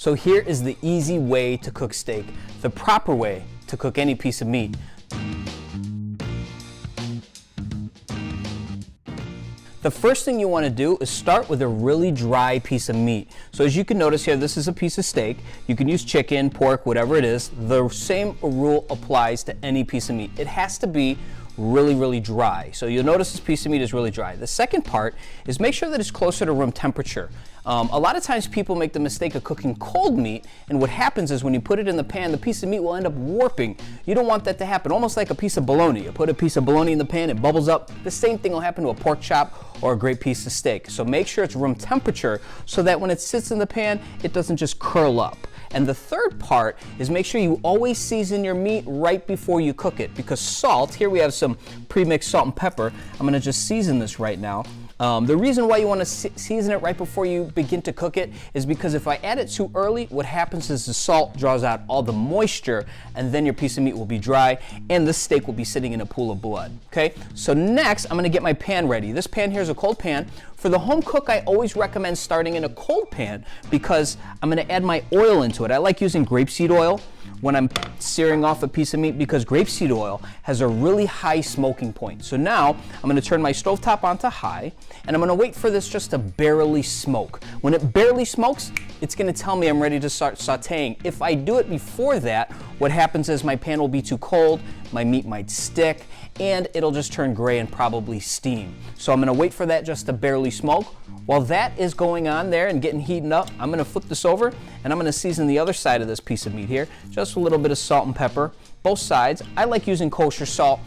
So here is the easy way to cook steak, the proper way to cook any piece of meat. The first thing you want to do is start with a really dry piece of meat. So as you can notice here, this is a piece of steak. You can use chicken, pork, whatever it is. The same rule applies to any piece of meat. It has to be really dry. So you'll notice this piece of meat is really dry. The second part is make sure that it's closer to room temperature. A lot of times people make the mistake of cooking cold meat, and what happens is when you put it in the pan, the piece of meat will end up warping. You don't want that to happen, almost like a piece of bologna. You put a piece of bologna in the pan, it bubbles up. The same thing will happen to a pork chop or a great piece of steak. So make sure it's room temperature so that when it sits in the pan, it doesn't just curl up. And the third part is make sure you always season your meat right before you cook it, because salt, here we have some pre-mixed salt and pepper. I'm gonna just season this right now. The reason why you want to season it right before you begin to cook it is because if I add it too early, what happens is the salt draws out all the moisture, and then your piece of meat will be dry and the steak will be sitting in a pool of blood. Okay, so next I'm going to get my pan ready. This pan here is a cold pan. For the home cook, I always recommend starting in a cold pan because I'm going to add my oil into it. I like using grapeseed oil when I'm searing off a piece of meat because grapeseed oil has a really high smoking point. So now I'm going to turn my stovetop onto high, and I'm going to wait for this just to barely smoke. When it barely smokes, it's going to tell me I'm ready to start sauteing. If I do it before that, what happens is my pan will be too cold, my meat might stick, and it'll just turn gray and probably steam. So I'm going to wait for that just to barely smoke. While that is going on there and getting heated up, I'm going to flip this over and I'm going to season the other side of this piece of meat here. Just a little bit of salt and pepper, both sides. I like using kosher salt.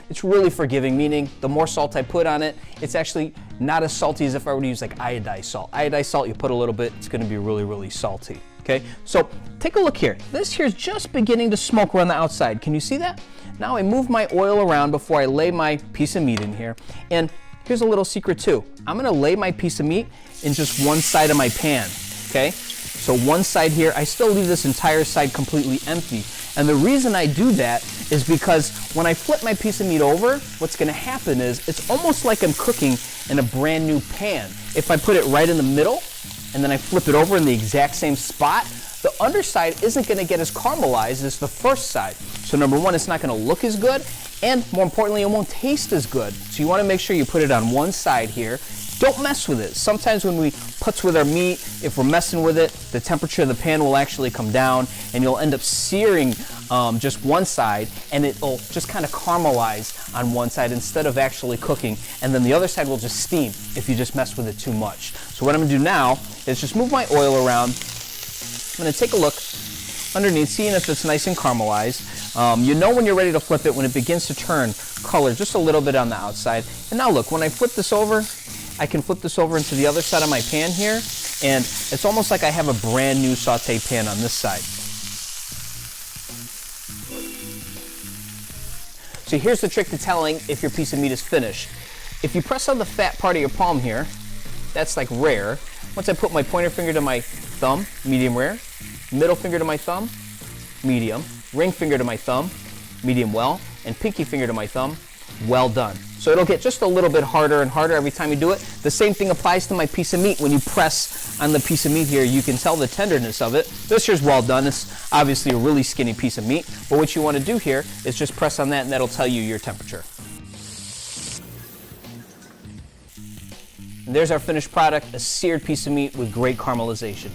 It's really forgiving, meaning the more salt I put on it, it's actually not as salty as if I were to use like iodized salt. Iodized salt, you put a little bit, it's going to be really salty. Okay, so take a look here. This here is just beginning to smoke around the outside. Can you see that? Now I move my oil around before I lay my piece of meat in here. And here's a little secret too. I'm gonna lay my piece of meat in just one side of my pan, okay? So one side here, I still leave this entire side completely empty. And the reason I do that is because when I flip my piece of meat over, what's gonna happen is it's almost like I'm cooking in a brand new pan. If I put it right in the middle and then I flip it over in the exact same spot, the underside isn't gonna get as caramelized as the first side. So number one, it's not gonna look as good, and more importantly, it won't taste as good. So you wanna make sure you put it on one side here. Don't mess with it. Sometimes when we putz with our meat, if we're messing with it, the temperature of the pan will actually come down and you'll end up searing just one side, and it'll just kind of caramelize on one side instead of actually cooking, and then the other side will just steam if you just mess with it too much. So what I'm gonna do now is just move my oil around. I'm gonna take a look underneath, seeing if it's nice and caramelized. You know when you're ready to flip it when it begins to turn color just a little bit on the outside. And now look, when I flip this over, I can flip this over into the other side of my pan here, and it's almost like I have a brand new saute pan on this side. So here's the trick to telling if your piece of meat is finished. If you press on the fat part of your palm here, that's like rare. Once I put my pointer finger to my thumb, medium rare. Middle finger to my thumb, medium. Ring finger to my thumb, medium well. And pinky finger to my thumb, well done. So it'll get just a little bit harder and harder every time you do it. The same thing applies to my piece of meat. When you press on the piece of meat here, you can tell the tenderness of it. This here's well done. It's obviously a really skinny piece of meat. But what you want to do here is just press on that, and that'll tell you your temperature. And there's our finished product, a seared piece of meat with great caramelization.